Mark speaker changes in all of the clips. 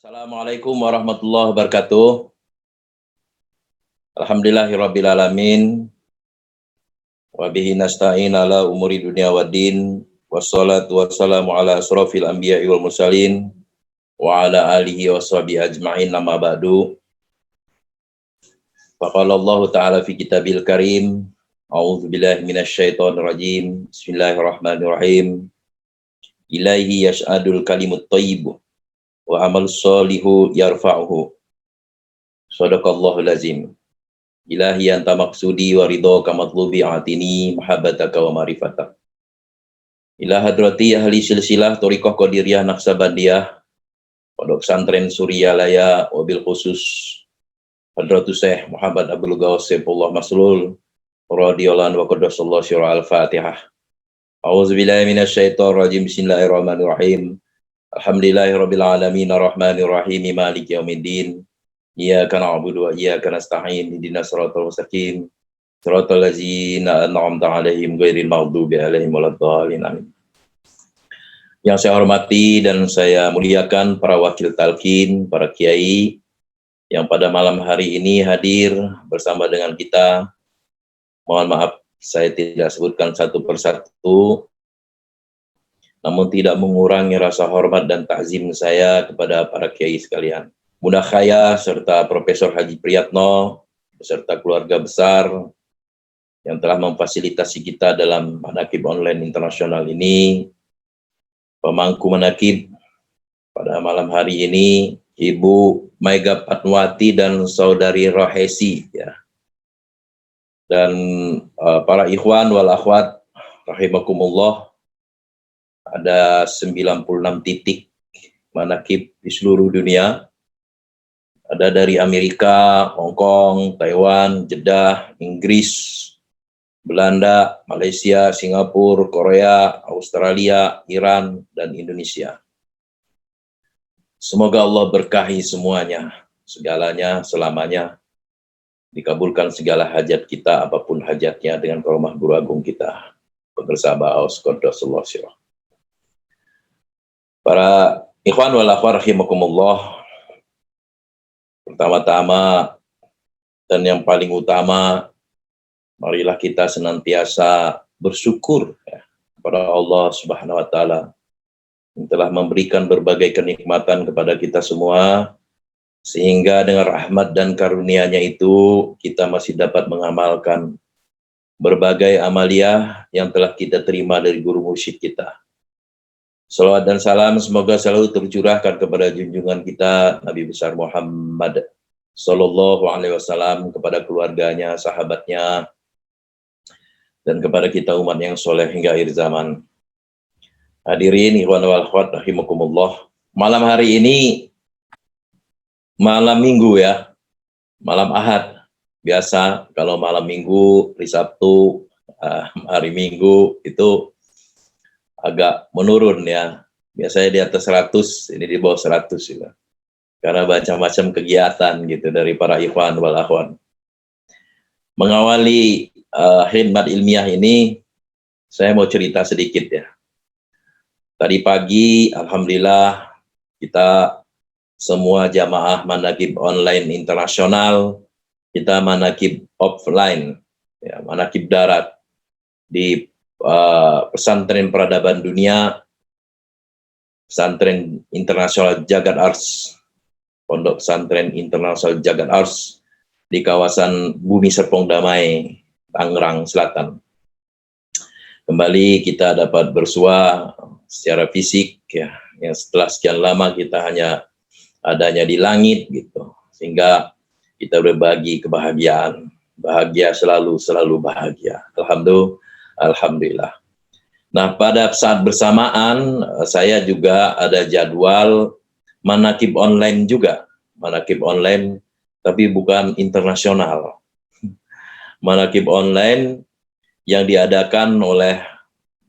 Speaker 1: Assalamualaikum warahmatullahi wabarakatuh. Alhamdulillahirabbil alamin. Wa bihi nasta'in ala umuri dunya waddin. Wassalatu wassalamu ala asrofil anbiya'i wal mursalin wa ala alihi washabihi ajma'in, amma ba'du. Faqala Allah ta'ala fi kitabil karim. A'udzu billahi minasyaitonir rajim. Bismillahirrahmanirrahim. Ilaihi yas'adul kalimut thayyib wa amalus sholihu yarfa'uhu. Shadaqallahul azim. Ilahi anta maksudi wa ridhoka matlubi atini mahabbataka wa marifatak. Ila hadrati ahli silsilah Thariqah Qadiriyah Naqsabandiyah Pondok Pesantren Suryalaya, wabil khusus Hadratus Syekh Muhammad Abdul Ghaus Saifullah Maslul radhiyallahu anhu wa qaddasallahu syura al-Fatihah. A'udzubillahi minasyaitonir rajim. Bismillahirrahmanirrahim. Alhamdulillahirabbil alamin arrahmanir rahim maliki yaumiddin. Iyyaka na'budu wa iyyaka nasta'in. Ihdinas siratal mustaqim. Siratal ladzina an'amta 'alaihim ghairil maghdubi 'alaihim waladdallin. Amin. Yang saya hormati dan saya muliakan para wakil talqin, para kiai yang pada malam hari ini hadir bersama dengan kita. Mohon maaf saya tidak sebutkan satu persatu, namun tidak mengurangi rasa hormat dan takzim saya kepada para kiai sekalian. Bunda Khaya serta Profesor Haji Priyatno beserta keluarga besar yang telah memfasilitasi kita dalam manaqib online internasional ini. Pemangku manaqib pada malam hari ini Ibu Maiga Patwati dan Saudari Rohesi ya. Dan para ikhwan wal akhwat rahimakumullah, ada 96 titik manaqib di seluruh dunia. Ada dari Amerika, Hong Kong, Taiwan, Jeddah, Inggris, Belanda, Malaysia, Singapura, Korea, Australia, Iran, dan Indonesia. Semoga Allah berkahi semuanya, segalanya, selamanya. Dikabulkan segala hajat kita, apapun hajatnya, dengan karomah guru agung kita. Pemirsa Ba'aus Qaddasallahu syirah. Para ikhwan wal akhwat rahimakumullah, pertama-tama dan yang paling utama, marilah kita senantiasa bersyukur ya, kepada Allah Subhanahu wa Ta'ala yang telah memberikan berbagai kenikmatan kepada kita semua, sehingga dengan rahmat dan karunia-Nya itu kita masih dapat mengamalkan berbagai amaliyah yang telah kita terima dari guru mursyid kita. Salawat dan salam semoga selalu tercurahkan kepada junjungan kita Nabi besar Muhammad Sallallahu Alaihi Wasallam, kepada keluarganya, sahabatnya, dan kepada kita umat yang soleh hingga akhir zaman. Hadirin ikhwan wal akhwat rahimakumullah. Malam hari ini malam Minggu ya, malam Ahad. Biasa kalau malam Minggu, hari Sabtu, hari Minggu itu agak menurun ya. Biasanya di atas 100, ini di bawah 100 gitu. Karena macam-macam kegiatan gitu dari para ikhwan wal akhwan. Mengawali khidmat ilmiah ini, saya mau cerita sedikit ya. Tadi pagi, alhamdulillah, kita semua jamaah manaqib online internasional, kita manaqib offline, ya, manaqib darat di Pesantren Peradaban Dunia, Pesantren Internasional Jagat Ars, Pondok Pesantren Internasional Jagat Ars di kawasan Bumi Serpong Damai, Tangerang Selatan. Kembali kita dapat bersua secara fisik ya, yang setelah sekian lama kita hanya adanya di langit gitu, sehingga kita berbagi kebahagiaan, bahagia selalu bahagia. Alhamdulillah. Nah, pada saat bersamaan saya juga ada jadwal manaqib online juga, manaqib online tapi bukan internasional. Manaqib online yang diadakan oleh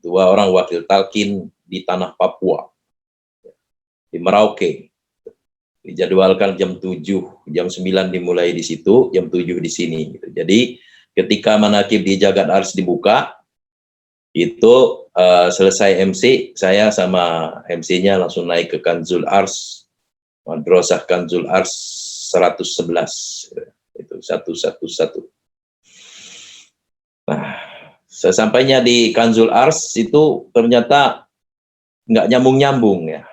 Speaker 1: 2 orang wakil talqin di tanah Papua, di Merauke. Dijadwalkan jam 7, jam 9 dimulai di situ, jam 7 di sini. Gitu. Jadi ketika manaqib di Jagat Ars dibuka, itu selesai MC, saya sama MC-nya langsung naik ke Kanzul Ars Madrasah Kanzul Ars 111, itu 111. Nah, sesampainya di Kanzul Ars itu ternyata nggak nyambung-nyambung ya.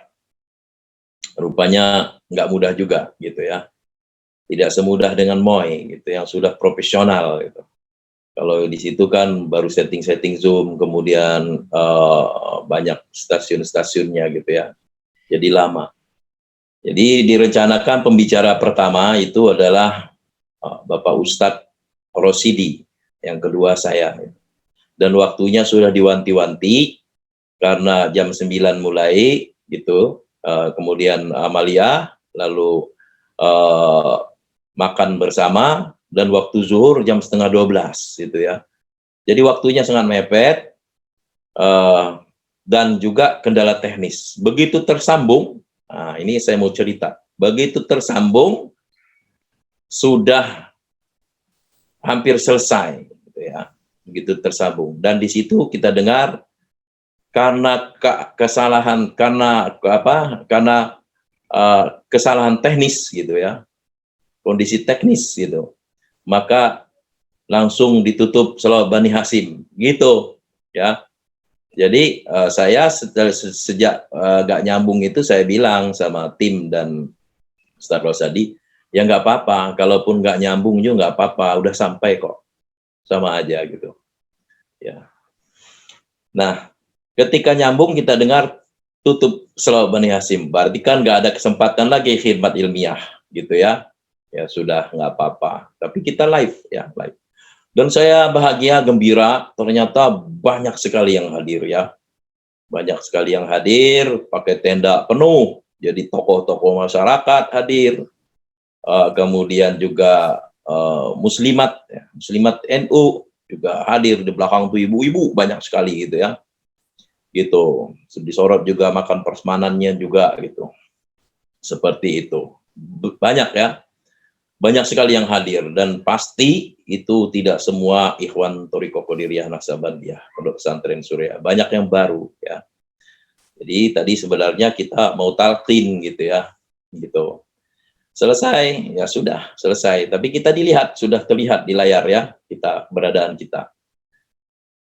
Speaker 1: Rupanya nggak mudah juga gitu ya. Tidak semudah dengan Moy gitu yang sudah profesional gitu. Kalau di situ kan baru setting-setting Zoom, kemudian banyak stasiun-stasiunnya gitu ya. Jadi lama. Jadi direncanakan pembicara pertama itu adalah Bapak Ustadz Rosidi, yang kedua saya. Dan waktunya sudah diwanti-wanti karena jam 9 mulai gitu, kemudian Amalia, lalu makan bersama, dan waktu zuhur jam 11:30 gitu ya. Jadi waktunya sangat mepet, dan juga kendala teknis. Begitu tersambung, nah ini saya mau cerita, begitu tersambung, sudah hampir selesai gitu ya, begitu tersambung. Dan di situ kita dengar karena kesalahan, karena kesalahan teknis gitu ya, kondisi teknis gitu, maka langsung ditutup Shalawat Bani Hasyim gitu ya. Jadi saya sejak gak nyambung itu saya bilang sama tim dan Ustadz Rosadi, ya nggak apa-apa, kalaupun nggak nyambung juga nggak apa-apa, udah sampai kok, sama aja gitu ya. Nah, ketika nyambung kita dengar tutup Shalawat Bani Hasyim, berarti kan nggak ada kesempatan lagi khidmat ilmiah gitu ya. Ya sudah, nggak apa-apa, tapi kita live ya, live. Dan saya bahagia, gembira, ternyata banyak sekali yang hadir ya. Banyak sekali yang hadir, pakai tenda penuh, jadi tokoh-tokoh masyarakat hadir, kemudian juga muslimat, ya, muslimat NU juga hadir, di belakang tuh ibu-ibu banyak sekali gitu ya. Gitu, disorot juga makan prasmanannya juga gitu. Seperti itu. Banyak ya. Banyak sekali yang hadir, dan pasti itu tidak semua ikhwan Thariqah Qadiriyah Naksabandiyah, Pondok Pesantren Surya. Banyak yang baru ya. Jadi tadi sebenarnya kita mau talqin gitu ya. Gitu. Selesai, ya sudah, selesai. Tapi kita dilihat, sudah terlihat di layar ya, kita, keberadaan kita.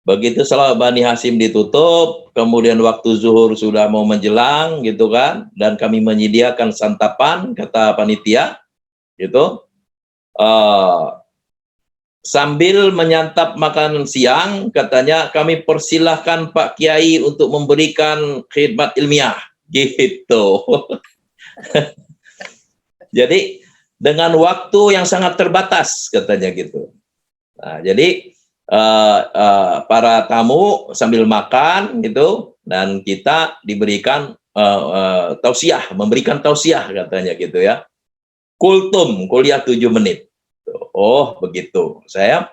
Speaker 1: Begitu Shalawat Bani Hasyim ditutup, kemudian waktu zuhur sudah mau menjelang gitu kan, dan kami menyediakan santapan, kata panitia, gitu. Sambil menyantap makanan siang, katanya kami persilahkan Pak Kiai untuk memberikan khidmat ilmiah, gitu. Jadi dengan waktu yang sangat terbatas, katanya gitu. Nah, jadi para tamu sambil makan gitu, dan kita diberikan tausiah, memberikan tausiah katanya gitu ya. Kultum, kuliah 7 menit. Oh, begitu. Saya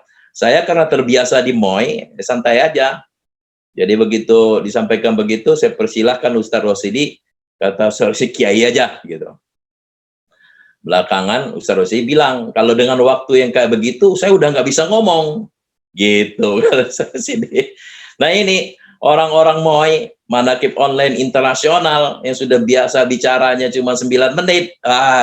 Speaker 1: karena terbiasa di Moy, santai aja. Jadi begitu disampaikan begitu, saya persilahkan Ustadz Rosidi, kata si Kiai aja gitu. Belakangan Ustadz Rosidi bilang, kalau dengan waktu yang kayak begitu, saya udah nggak bisa ngomong. Gitu. Nah ini, orang-orang Moy, manakib online internasional, yang sudah biasa bicaranya cuma 9 menit,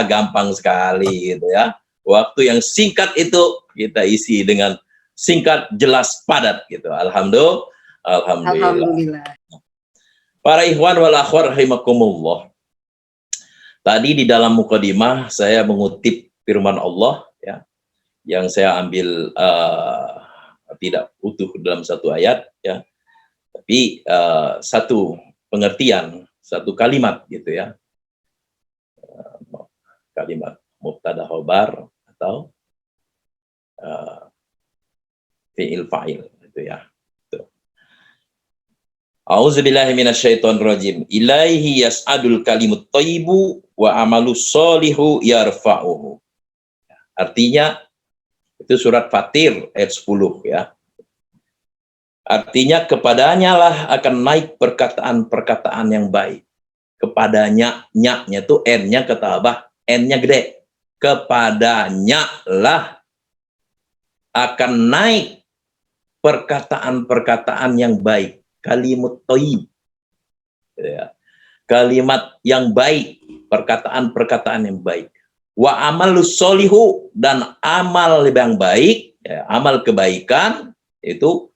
Speaker 1: gampang sekali gitu ya. Waktu yang singkat itu, kita isi dengan singkat, jelas, padat gitu. Alhamdulillah. Alhamdulillah. Para ikhwan wal akhwat rahimakumullah. Tadi di dalam mukadimah saya mengutip firman Allah ya, yang saya ambil tidak utuh dalam satu ayat ya, tapi satu pengertian, satu kalimat gitu ya, kalimat mubtada khobar atau fi'il fa'il gitu ya. A'udzubillahi minasyaitonir rajim. Ilaihi yas'adul kalimut thayyibu wa amalus sholihu yarfa'uhu. Artinya itu surat Fatir ayat 10 ya. Artinya kepadanya lah akan naik perkataan-perkataan yang baik. Kepadanya, nya-nya tuh n-nya kata Abah, n-nya gede. Kepadanya lah akan naik perkataan-perkataan yang baik. Kalimut thayyib. Ya. Kalimat yang baik. perkataan-perkataan yang baik. Wa amalus solihu, dan amal yang baik, ya, amal kebaikan itu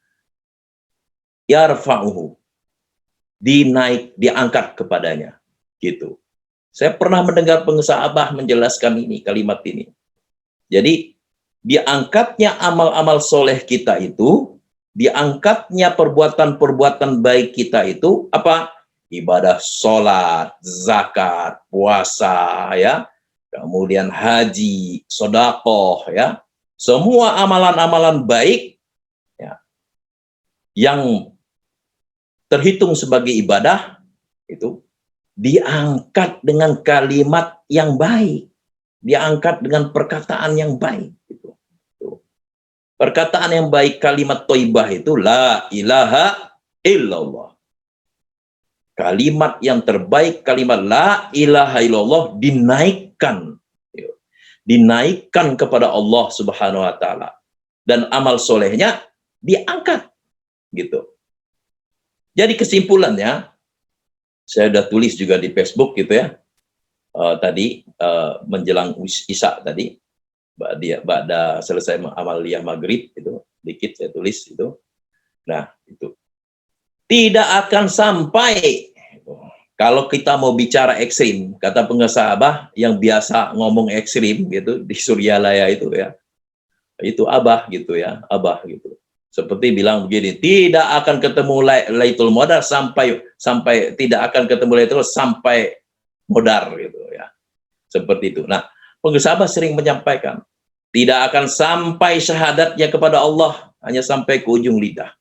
Speaker 1: yarfa'uhu, diangkat kepadanya, gitu. Saya pernah mendengar pengusaha menjelaskan ini, kalimat ini. Jadi diangkatnya amal-amal soleh kita itu, diangkatnya perbuatan-perbuatan baik kita itu apa? Ibadah sholat, zakat, puasa, ya, kemudian haji, sedekah, ya, semua amalan-amalan baik, ya, yang terhitung sebagai ibadah itu diangkat dengan kalimat yang baik, diangkat dengan perkataan yang baik. Gitu. Perkataan yang baik, kalimat thayyibah itu la ilaha illallah. Kalimat yang terbaik, kalimat la ilaha illallah dinaikkan. Dinaikkan kepada Allah Subhanahu wa taala. Dan amal solehnya diangkat. Gitu. Jadi kesimpulannya, saya sudah tulis juga di Facebook gitu ya. Tadi menjelang Isya tadi, ba'da selesai amaliyah maghrib itu, dikit saya tulis itu. Nah, itu. Tidak akan sampai, kalau kita mau bicara ekstrim, kata pengusaha yang biasa ngomong ekstrim gitu di Suryalaya itu ya, itu Abah gitu ya, Abah gitu. Seperti bilang begini, tidak akan ketemu Lailatul Modar sampai tidak akan ketemu Lailatul sampai modar gitu ya. Seperti itu. Nah, pengusaha sering menyampaikan, tidak akan sampai syahadatnya kepada Allah hanya sampai ke ujung lidah.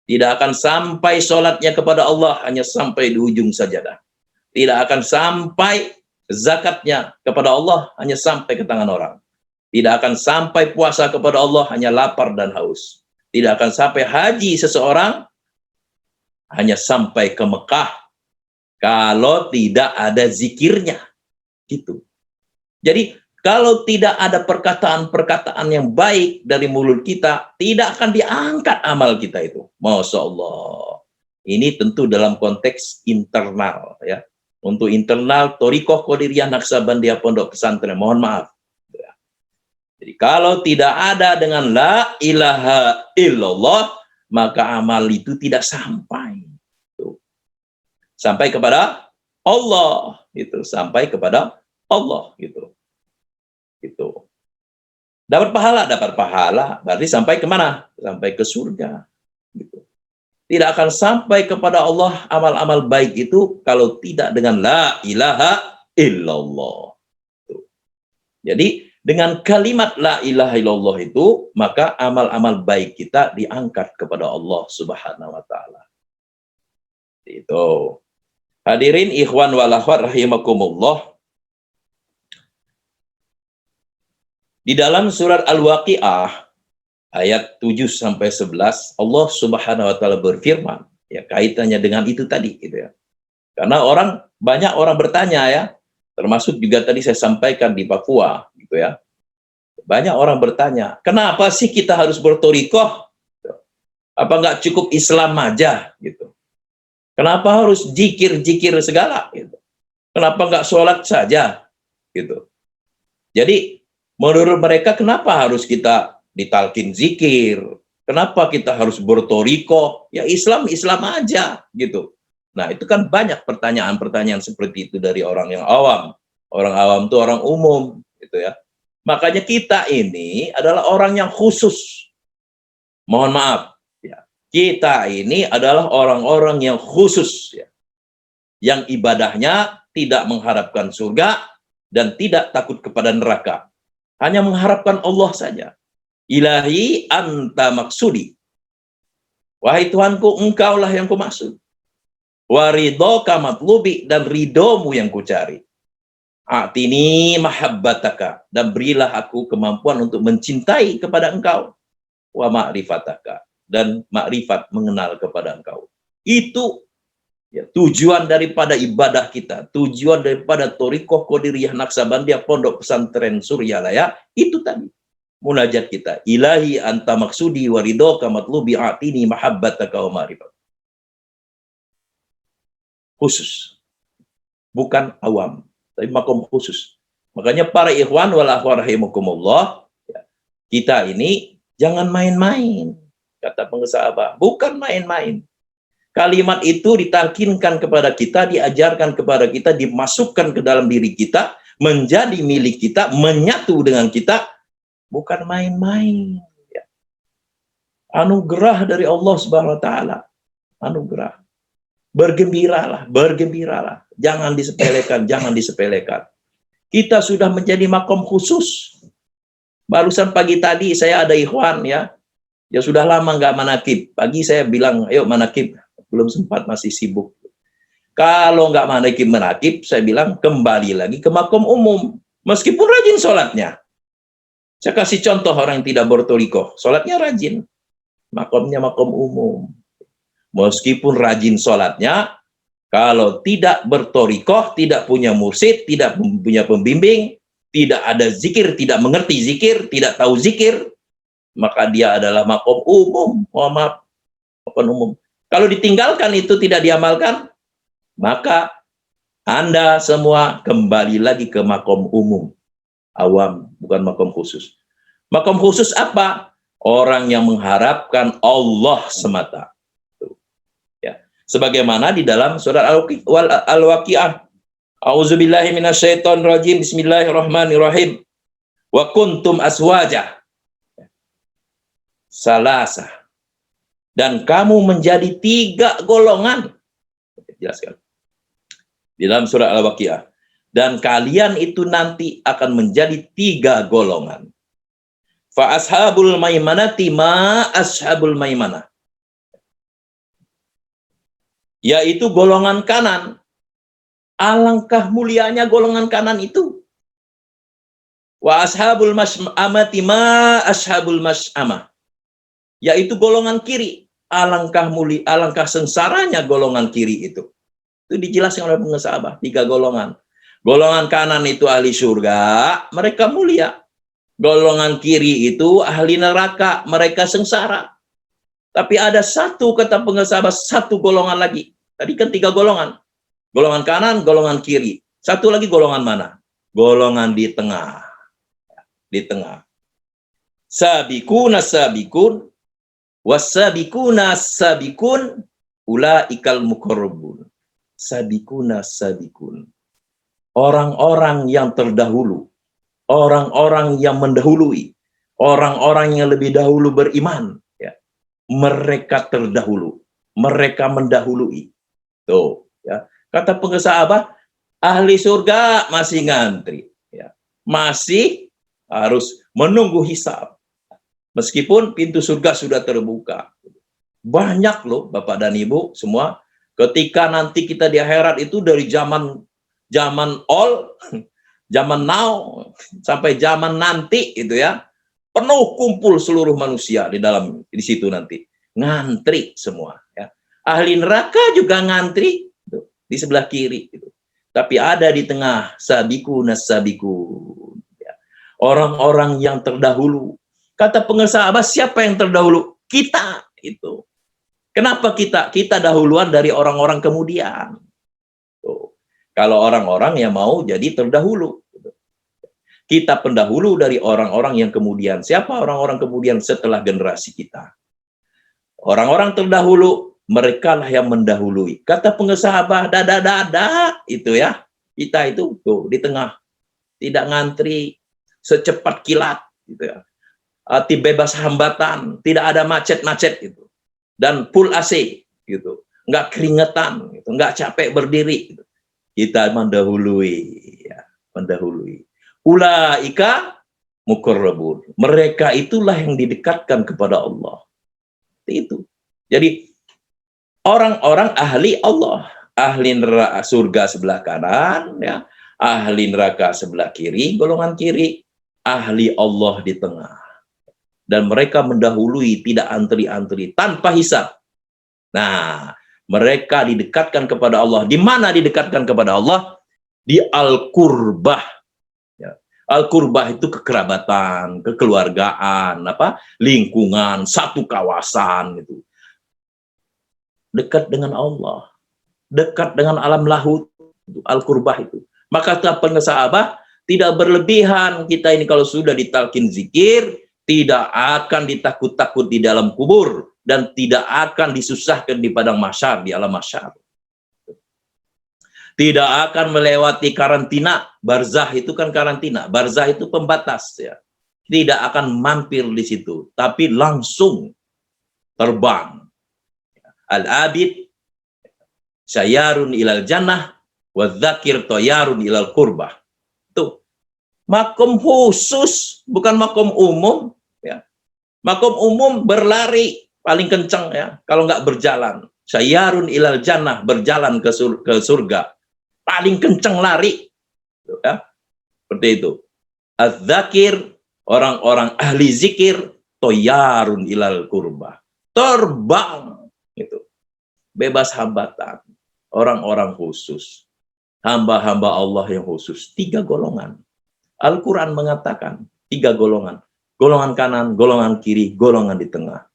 Speaker 1: Tidak akan sampai sholatnya kepada Allah hanya sampai di ujung sajadah. Tidak akan sampai zakatnya kepada Allah hanya sampai ke tangan orang. Tidak akan sampai puasa kepada Allah hanya lapar dan haus. Tidak akan sampai haji seseorang hanya sampai ke Mekah kalau tidak ada zikirnya. Gitu. Jadi kalau tidak ada perkataan-perkataan yang baik dari mulut kita, tidak akan diangkat amal kita itu. Masya Allah. Ini tentu dalam konteks internal, ya. Untuk internal, Thariqah Qadiriyah Naqsabandiyah Pondok Pesantren, mohon maaf. Jadi kalau tidak ada dengan la ilaha illallah, maka amal itu tidak sampai. Sampai kepada Allah. Gitu. Sampai kepada Allah. Gitu. Gitu. Dapat pahala, berarti sampai kemana? Sampai ke surga. Gitu. Tidak akan sampai kepada Allah amal-amal baik itu kalau tidak dengan la ilaha illallah. Gitu. Jadi dengan kalimat la ilaha illallah itu, maka amal-amal baik kita diangkat kepada Allah Subhanahu wa taala. Itu. Hadirin ikhwan wal akhwat rahimakumullah. Di dalam surat Al-Waqiah ayat 7 sampai 11, Allah Subhanahu wa taala berfirman, ya, kaitannya dengan itu tadi gitu ya. Karena banyak orang bertanya ya, termasuk juga tadi saya sampaikan di Papua gitu ya. Banyak orang bertanya, kenapa sih kita harus berthariqah? Apa nggak cukup Islam aja gitu? Kenapa harus zikir-zikir segala gitu? Kenapa nggak sholat saja gitu? Jadi menurut mereka kenapa harus kita ditalkin zikir? Kenapa kita harus berthariqah? Ya Islam aja gitu. Nah, itu kan banyak pertanyaan-pertanyaan seperti itu dari orang yang awam. Orang awam itu orang umum gitu ya. Makanya kita ini adalah orang yang khusus. Mohon maaf ya. Kita ini adalah orang-orang yang khusus ya. Yang ibadahnya tidak mengharapkan surga dan tidak takut kepada neraka. Hanya mengharapkan Allah saja. Ilahi anta maksudi. Wahai Tuhanku, engkaulah yang kumaksud. Waridhoka matlubi, dan ridomu yang kucari. A'tini mahabbataka, dan berilah aku kemampuan untuk mencintai kepada engkau. Wa ma'rifataka, dan makrifat mengenal kepada engkau. Itu ya, tujuan daripada ibadah kita, tujuan daripada Thariqah Qadiriyah Naqsabandiyah Pondok Pesantren Suryalaya, itu tadi. Munajat kita, ilahi anta maksudi waridhoka matlubi a'tini mahabbataka wa ma'rifat. Khusus. Bukan awam. tapi makom khusus. Makanya para ikhwan wal akhwat rahimakumullah, ya, kita ini jangan main-main, kata pengusaha, bukan main-main. Kalimat itu ditalkinkan kepada kita, diajarkan kepada kita, dimasukkan ke dalam diri kita, menjadi milik kita, menyatu dengan kita, bukan main-main. Ya. Anugerah dari Allah Subhanahu wa taala. Anugerah. Bergembiralah, bergembiralah. Jangan disepelekan, jangan disepelekan. Kita sudah menjadi makom khusus. Barusan pagi tadi saya ada ikhwan ya sudah lama nggak manakib. Pagi saya bilang, ayo manakib. Belum sempat, masih sibuk. Kalau nggak manakib, saya bilang kembali lagi ke makom umum. Meskipun rajin sholatnya. Saya kasih contoh orang yang tidak bertorikoh. Sholatnya rajin. Makomnya makom umum. Meskipun rajin sholatnya, kalau tidak bertorikoh, tidak punya mursyid, tidak punya pembimbing, tidak ada zikir, tidak mengerti zikir, tidak tahu zikir, maka dia adalah makom umum. Mohon maaf, makom umum. Kalau ditinggalkan itu tidak diamalkan, maka Anda semua kembali lagi ke makom umum. Awam, bukan makom khusus. Makom khusus apa? Orang yang mengharapkan Allah semata. Ya. Sebagaimana di dalam surat Al-Waqi'ah. A'udzubillahi minasyaitonirrajim. Bismillahirrahmanirrahim. Wa kuntum aswaja. Salasa. Dan kamu menjadi 3 golongan. Jelaskan. Di dalam surah Al-Waqi'ah. Dan kalian itu nanti akan menjadi 3 golongan. Fa ashabul maimanati ma ashabul maimanah. Yaitu golongan kanan. Alangkah mulianya golongan kanan itu. Wa ashabul mas'amati ma ashabul mas'amah. Yaitu golongan kiri. Alangkah mulia, alangkah sengsaranya golongan kiri itu. Itu dijelaskan oleh pengusaha 3 golongan. Golongan kanan itu ahli surga, mereka mulia. Golongan kiri itu ahli neraka, mereka sengsara. Tapi ada satu, kata pengusaha, satu golongan lagi. Tadi kan 3 golongan. Golongan kanan, golongan kiri. Satu lagi golongan mana? Golongan di tengah. Di tengah. Sabikuna sabikun. Wasabikuna sabikun ulaikal muqarrabun. Sabikuna sabikun. Orang-orang yang terdahulu, orang-orang yang mendahului, orang-orang yang lebih dahulu beriman, ya. Mereka terdahulu, mereka mendahului. Tuh, ya. Kata pengusaha apa? Ahli surga masih ngantri, ya. Masih harus menunggu hisab. Meskipun pintu surga sudah terbuka. Banyak loh Bapak dan Ibu semua. Ketika nanti kita di akhirat itu dari zaman all, zaman now, sampai zaman nanti itu ya. Penuh kumpul seluruh manusia di situ nanti. Ngantri semua. Ya. Ahli neraka juga ngantri di sebelah kiri. Gitu. Tapi ada di tengah sabikun sabikun. Ya. Orang-orang yang terdahulu. Kata pengusaha Abbas, siapa yang terdahulu? Kita itu. Kenapa kita? Kita dahuluan dari orang-orang kemudian. Tuh. Kalau orang-orang yang mau jadi terdahulu. Kita pendahulu dari orang-orang yang kemudian. Siapa orang-orang kemudian setelah generasi kita? Orang-orang terdahulu, mereka lah yang mendahului. Kata pengusaha Abbas, dada itu ya. Kita itu tuh di tengah. Tidak ngantri secepat kilat gitu ya. Bebas hambatan, tidak ada macet-macet gitu, dan full AC gitu, nggak keringetan, gitu. Nggak capek berdiri. Gitu. Kita mendahului, ya, mendahului. Ulaika muqarrabun. Mereka itulah yang didekatkan kepada Allah. Itu. Jadi orang-orang ahli Allah, ahli neraka surga sebelah kanan, ya, ahli neraka sebelah kiri, golongan kiri, ahli Allah di tengah. Dan mereka mendahului, tidak antri-antri, tanpa hisab. Nah, mereka didekatkan kepada Allah. Di mana didekatkan kepada Allah? Di Al-Qurbah. Ya. Al-Qurbah itu kekerabatan, kekeluargaan, lingkungan, satu kawasan. Gitu. Dekat dengan Allah. Dekat dengan alam lahut. Al-Qurbah itu. Maka kata pensahabah, tidak berlebihan kita ini kalau sudah ditalkin zikir, tidak akan ditakut-takut di dalam kubur, dan tidak akan disusahkan di padang mahsyar, di alam mahsyar. Tidak akan melewati karantina. Barzah itu kan karantina, barzah itu pembatas ya. Tidak akan mampir di situ, tapi langsung terbang. Al-abid syayarun ilal jannah, wa dzakir toyarun ilal qurbah. Tuh, makom khusus, bukan makom umum ya. Makom umum berlari paling kencang ya, kalau nggak berjalan. Syayarun ilal jannah, berjalan ke surga. Paling kencang lari. Ya. Seperti itu. Az-zakir, orang-orang ahli zikir, toyarun ilal qurbah. Terbang. Itu. Bebas hambatan. Orang-orang khusus. Hamba-hamba Allah yang khusus. 3 golongan. Al-Quran mengatakan 3 golongan. Golongan kanan, golongan kiri, golongan di tengah.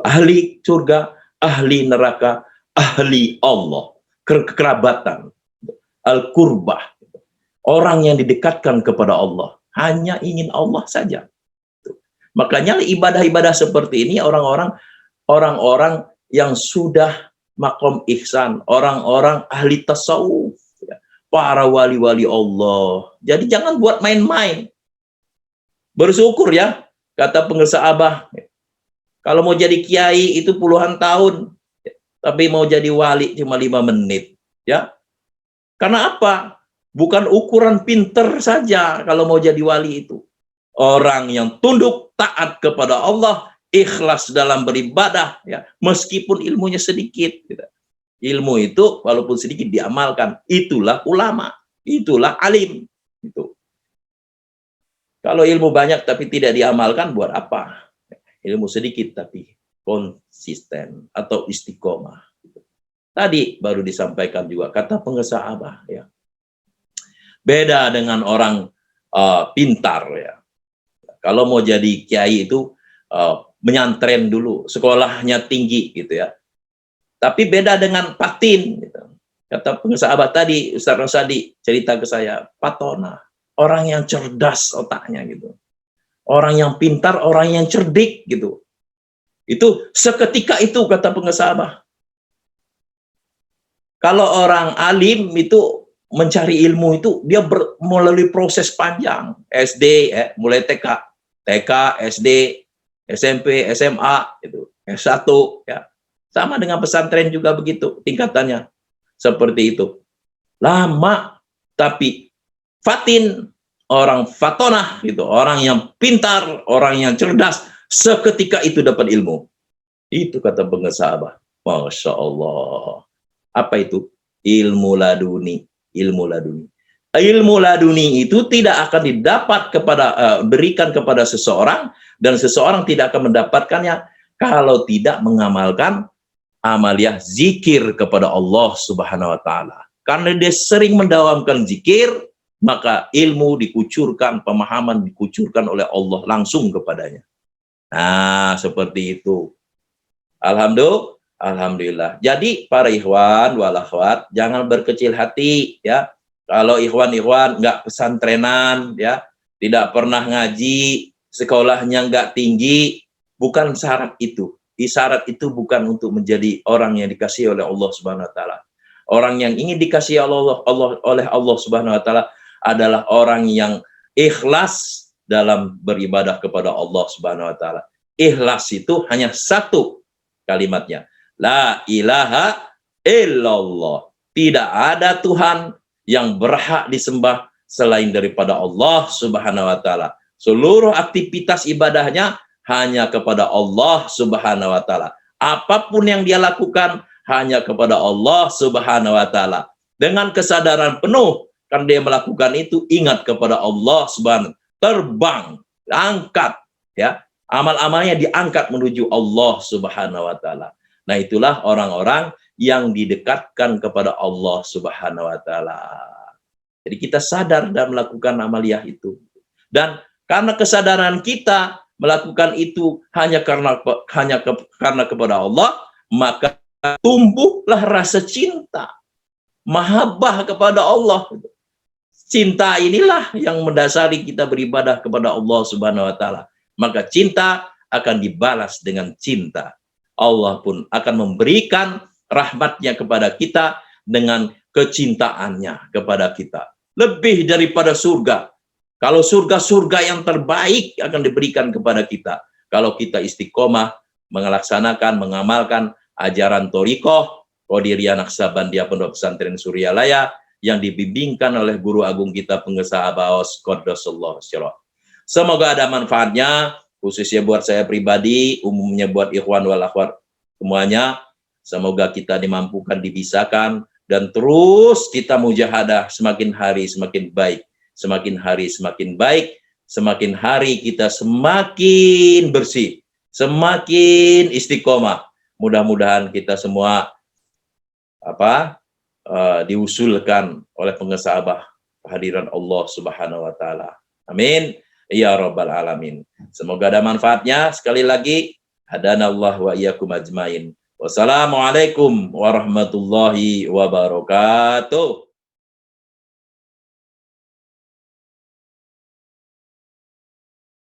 Speaker 1: Ahli surga, ahli neraka, ahli Allah. Kekerabatan. Al-Qurbah. Orang yang didekatkan kepada Allah. Hanya ingin Allah saja. Makanya ibadah-ibadah seperti ini orang-orang yang sudah makom ihsan. Orang-orang ahli tasawuf. Para wali-wali Allah. Jadi jangan buat main-main. Bersyukur ya, kata pensahabah. Kalau mau jadi kiai itu puluhan tahun, tapi mau jadi wali cuma 5 menit. Ya, karena apa? Bukan ukuran pinter saja kalau mau jadi wali itu. Orang yang tunduk taat kepada Allah, ikhlas dalam beribadah, ya, meskipun ilmunya sedikit. Gitu. Ilmu itu walaupun sedikit diamalkan, itulah ulama, itulah alim. Itu. Kalau ilmu banyak tapi tidak diamalkan, buat apa? Ilmu sedikit tapi konsisten atau istiqomah. Tadi baru disampaikan juga kata pensahabah, ya. Beda dengan orang pintar, ya. Kalau mau jadi kiai itu menyantren dulu, sekolahnya tinggi gitu ya. Tapi beda dengan patin. Gitu. Kata pensahabah tadi, Ustaz Rosadi cerita ke saya, patona, orang yang cerdas otaknya gitu. Orang yang pintar, orang yang cerdik gitu. Itu seketika itu kata pensahabah. Kalau orang alim itu mencari ilmu itu dia melalui proses panjang. SD, mulai TK, SD, SMP, SMA, itu S1 ya. Sama dengan pesantren juga begitu tingkatannya. Seperti itu. Lama, tapi fatin, orang fatonah, gitu, orang yang pintar, orang yang cerdas, seketika itu dapat ilmu. Itu kata pensahabah. Masya Allah. Apa itu? Ilmu laduni. Ilmu laduni. Ilmu laduni itu tidak akan berikan kepada seseorang, dan seseorang tidak akan mendapatkannya kalau tidak mengamalkan amaliyah zikir kepada Allah Subhanahu wa taala. Karena dia sering mendawamkan zikir, maka ilmu dikucurkan, pemahaman dikucurkan oleh Allah langsung kepadanya. Nah, seperti itu. Alhamdulillah. Jadi para ikhwan wal akhwat, jangan berkecil hati ya. Kalau ikhwan-ikhwan nggak pesantrenan ya, tidak pernah ngaji, sekolahnya nggak tinggi, bukan syarat itu. Syarat itu bukan untuk menjadi orang yang dikasihi oleh Allah Subhanahu wa taala. Orang yang ingin dikasihi oleh Allah Subhanahu wa taala adalah orang yang ikhlas dalam beribadah kepada Allah Subhanahu wa taala. Ikhlas itu hanya satu kalimatnya. La ilaha illallah. Tidak ada Tuhan yang berhak disembah selain daripada Allah Subhanahu wa taala. Seluruh aktivitas ibadahnya hanya kepada Allah Subhanahu wa taala. Apapun yang dia lakukan hanya kepada Allah Subhanahu wa taala. Dengan kesadaran penuh kan dia melakukan itu, ingat kepada Allah Subhanahu. Terbang, angkat ya. Amal-amalnya diangkat menuju Allah Subhanahu wa taala. Nah, itulah orang-orang yang didekatkan kepada Allah Subhanahu wa taala. Jadi kita sadar dan melakukan amaliyah itu. Dan karena kesadaran kita melakukan itu hanya karena kepada Allah, maka tumbuhlah rasa cinta, mahabbah kepada Allah. Cinta inilah yang mendasari kita beribadah kepada Allah Subhanahu wa taala. Maka cinta akan dibalas dengan cinta. Allah pun akan memberikan rahmatnya kepada kita dengan kecintaannya kepada kita. Lebih daripada surga. Kalau surga-surga yang terbaik akan diberikan kepada kita. Kalau kita istiqomah, melaksanakan, mengamalkan ajaran Thoriqoh, Qadiriyah Naqsabandiyah Pondok Pesantren Suryalaya, yang dibimbingkan oleh guru agung kita pengesah Abaos Qaddasallahu Sirah. Semoga ada manfaatnya, khususnya buat saya pribadi, umumnya buat ikhwan wal akhwat semuanya. Semoga kita dimampukan, dibisakan, dan terus kita mujahadah semakin hari semakin baik, semakin hari semakin baik, semakin hari kita semakin bersih, semakin istiqomah. Mudah-mudahan kita semua diusulkan oleh pengesabah kehadiran Allah Subhanahu wa taala. Amin ya rabbal alamin. Semoga ada manfaatnya. Sekali lagi, hadanallah wa iyyakum ajmain. Wassalamualaikum warahmatullahi wabarakatuh.